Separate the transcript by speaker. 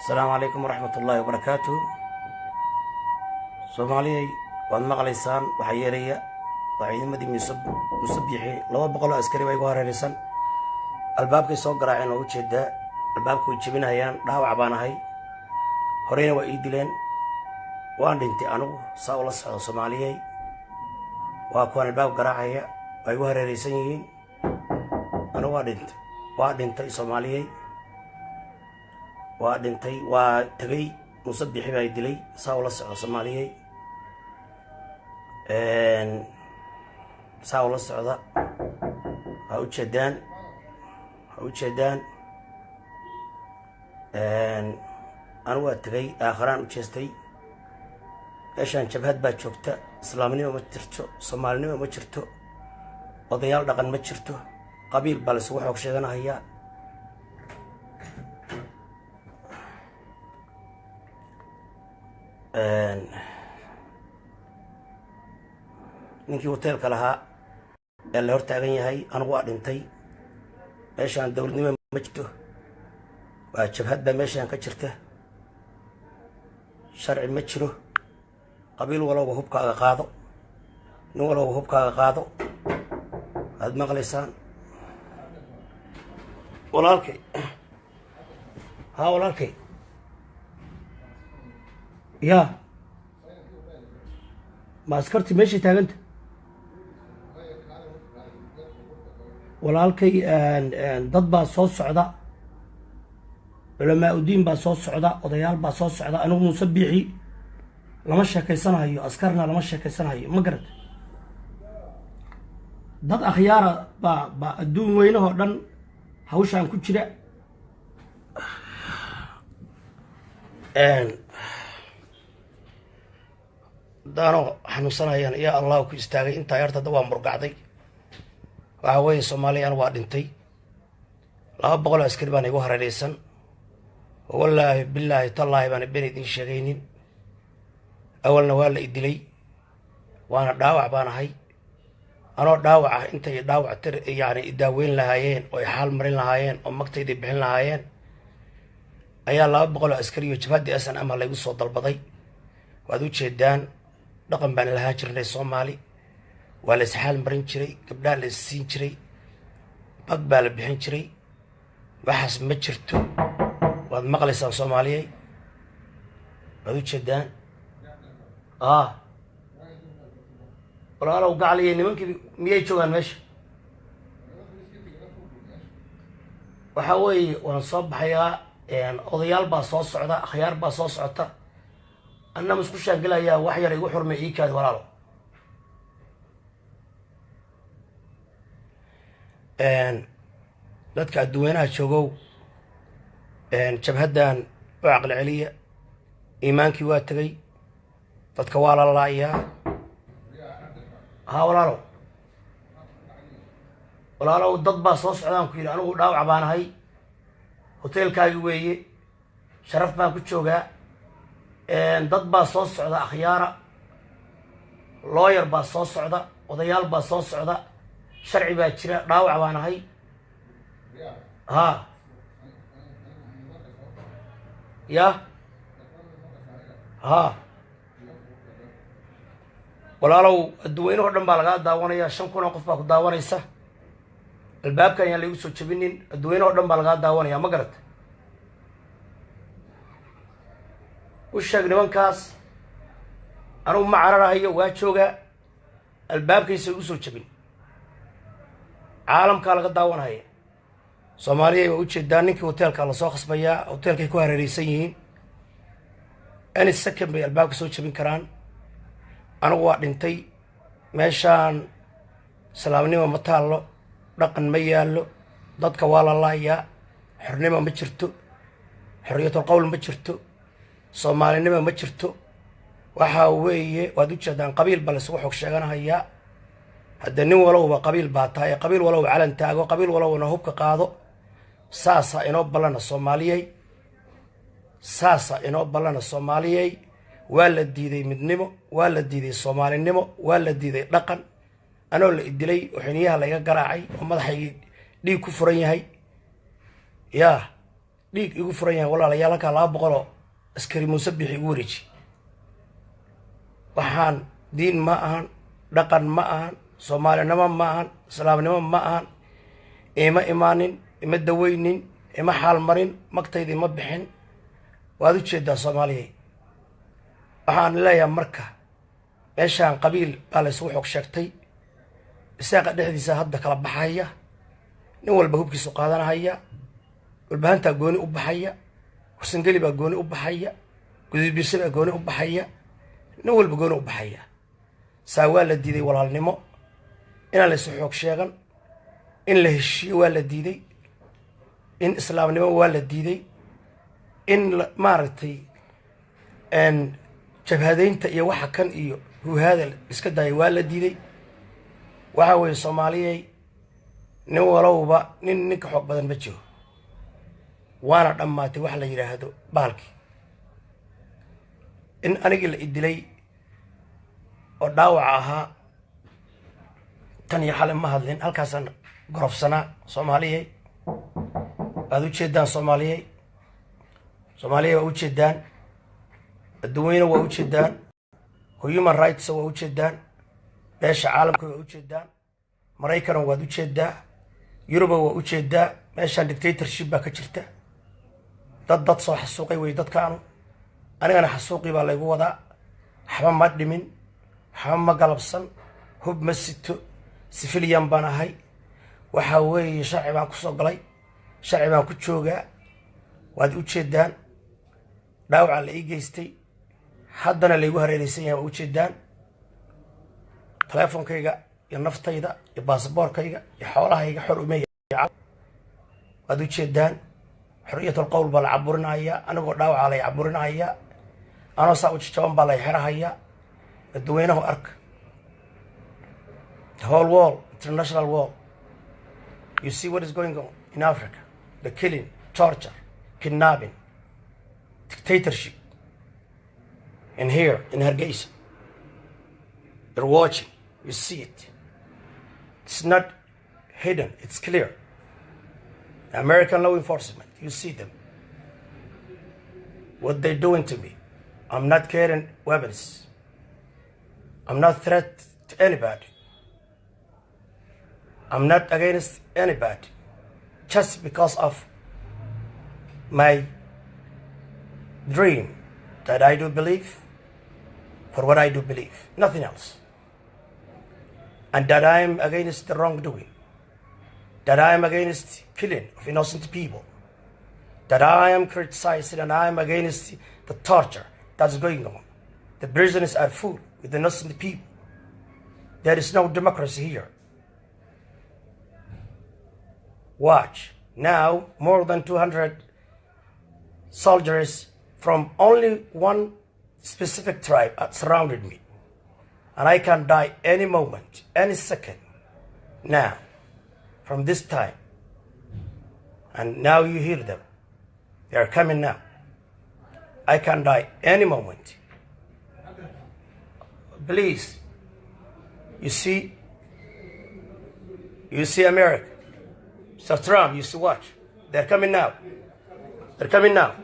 Speaker 1: السلام عليكم ورحمة الله وبركاته. Soomaaliya waad maqlaysaan waxa yeeraya ciidamadii musabixi 200 askari way ku hareeraysan albaabkay soo garaaceen oo u jeeda albaabku way jabinayaan dhaawac baan ahay horeyna waa ii dileen waan dhintay anigu saa ula socdo Soomaaliya waa kuwan albaab garaacaya way ku hareeraysan yihiin anigu waa dhintay Soomaaliya waa dhintay waa tagay musabixi baa dilay saa ula socdo Soomaaliya saa ula socda ha u jeedaan anigu waa tagay aakharaan u jeestay meeshaan jabhad baa joogta islaamnimo ma jirto soomaalinimo ma jirto odayaal dhaqan ma jirto qabiil baa laysugu xoog sheeganahayaa ninkii hoteelka lahaa ee la hortaagan yahay anigu waa dhintay meeshaan dowladnimo ma jirto waa jabhad baa meeshaan ka jirta sharci ma jiro qabiil walba hubkaaga qaado nin walba hubkaaga qaado aad maqlaysaan walaalkay walaalkay yaa ma askartii meeshii taaganta walaalkay dad baa soo socda culamaa udiin baa soo socda odayaal baa soo socda anigu musabixi lama sheekaysanayo askarna lama sheekaysanayo ma garad dad akhyaara baa adduun weynahoo dhan hawshaan ku jira daano xanuunsanayaan yaa allah ku istaagay intaa yarta hadda waa murgacday waxa weeye Soomaaliya waa dhintay 200 askari baan igu hareeraysan wallaahi billaahi tallaahi baan been idin sheegaynin awalna waa la idilay waana dhaawac baan ahay anoo dhaawac ah intay dhaawac tir yaani idaaweyn lahaayeen oo xaal marin lahaayeen oo magtayda bixin lahaayeen ayaa 200 askari iyo jabhadii asan ama la igu soo dalbaday waad u jeedaan dhaqan baan lahaan jirnay Soomaali waa la isxaal marin jiray gabdhaha la siin jiray bag baa la bixin jiray waxaas ma jirto waad maqlaysaan Soomaaliya waad u jeedaan walaalow gacaliye nimankii miyay joogaan meesha waxa weeye waan soo baxayaa odayaal baa soo socda akhyaar baa soo socota anna isku shaagalayaa wax yar igu xurmay ii kaad walaalo dadka adduweynaha joogow jabhaddan u caqli celiya iimaankii waa tegay dadka waa la laayaa walaalow dad baa soo socdaan ku yidhi anigu dhaawac baan ahay hoteelkaagi weeye sharaf baan ku joogaa dad baa soo socda akhyaara looyar baa soo socda odayaal baa soo socda sharci baa jira dhaawac baan ahay walaalow adduweynaho dhan baa lagaa daawanaya 5,000 qof baa ku daawanaysa albaabkan ayaan lagu soo jabinin adduweynaho dhan baa lagaa daawanaya ma garad u sheeg nimankaas anugu ma cararahayo waa joogaa albaabkaysa igu soo jabin caalamkaa laga daawanaya Soomaaliya waa u jeedaan ninkii hoteelka la soo khasbayaa hoteelkay ku hareeraysan yihiin any second bay albaabka soo jabin karaan anigu waa dhintay meeshaan islaamnimo ma taallo dhaqan ma yaallo dadka waa la laayaa xornimo ma jirto xorriyatul qowl ma jirto soomaalinimo ma jirto waxa weeye waad u jeedaan qabiil baa laysugu xoog sheeganahayaa hadda nin walowba qabiil baa tahay qabiil walowba calan taago qabiil walowna hubka qaado saasa inoo ballana Soomaaliyay waa la diiday midnimo waa la diiday soomaalinimo waa la diiday dhaqan anoo la idilay xiniyaha laga garaacay oo madaxay dhiig ku furan yahay yaa dhiig igu furan yahay walaalayaal halkaa 200 askari muuse bixi igu wareeji waxaan diin ma ahan dhaqan ma ahan soomaalinimo ma ahan islaamnimo ma ahan ima imaanin ima daweynin ima xaal marin magtayda ima bixin waad u jeedaa Soomaaliyeed waxaan leeyahay marka meeshaan qabiil baa la isugu xog sheegtay isaaqa dhexdiisa hadda kala baxaya nin walba hubkiisu qaadanaya walbaanta gooni u baxaya kursangeli baa gooni u baxaya gudubisha baa gooni u baxaya nin walba gooni u baxaya saa waa la diiday walaalnimo inaan la isugu xog sheegan in la heshiiyo waa la diiday in islaamnimo waa la diiday in maaragtay jabhadeynta iyo waxa kan iyo ruuhada iska daayay waa la diiday waxa weeye Soomaaliyay nin walowba ninka xoog badan ma jiro waana dhamaatay wax la yiraahdo baalki in anigi la idilay oo dhaawac ahaa tan iyo xalay ma hadlin halkaasaan gorofsanaa Soomaaliyay aad u jeedaan Soomaaliyay waa u jeedaan adduunyada waa u jeedaan human rights waa u jeedaan beesha caalamka waa u jeedaan Mareykan waa u jeedaa Yurub waa u jeedaa meeshaan dictatorship baa ka jirta dad soo xasuuqay way dadkaanu anigana xasuuqi baa la igu wadaa waxba ma dhimin waxba ma galabsan hub ma sito civilian baan ahay waxa weeye sharci baan ku soo galay sharci baan ku joogaa waad u jeedaan dhaawaca la ii geystay haddana la igu hareeraysan yahay waa u jeedaan teleefonkayga iyo naftayda iyo baasaboorkayga iyo xoolahayga xor uma yahay waad u jeedaan xorriyatul qowl baa la caburinaya anigoo dhaawaca la caburinaya anoo saa u jaban baa la xirahaya dadweynahu arka the whole world international world you see what is going on in Africa the killing torture kidnapping dictatorship and here in Hargeisa you're watching you see it it's not hidden it's clear the American law enforcement you see them what they're doing to me I'm not carrying weapons I'm not threat to anybody I'm not against anybody just because of my dream that I do believe for what I do believe, nothing else. And that I am against the wrongdoing, that I am against killing of innocent people, that I am criticizing and I am against the torture that's going on. The prisons are full with innocent people. There is no democracy here. Watch. Now, more than 200 soldiers from only one specific tribe surrounded me. And I can die any moment, any second, now, from this time. And now you hear them. They are coming now. I can die any moment. Please, you see America. Mr. Trump, you see watch. They're coming now. They're coming now.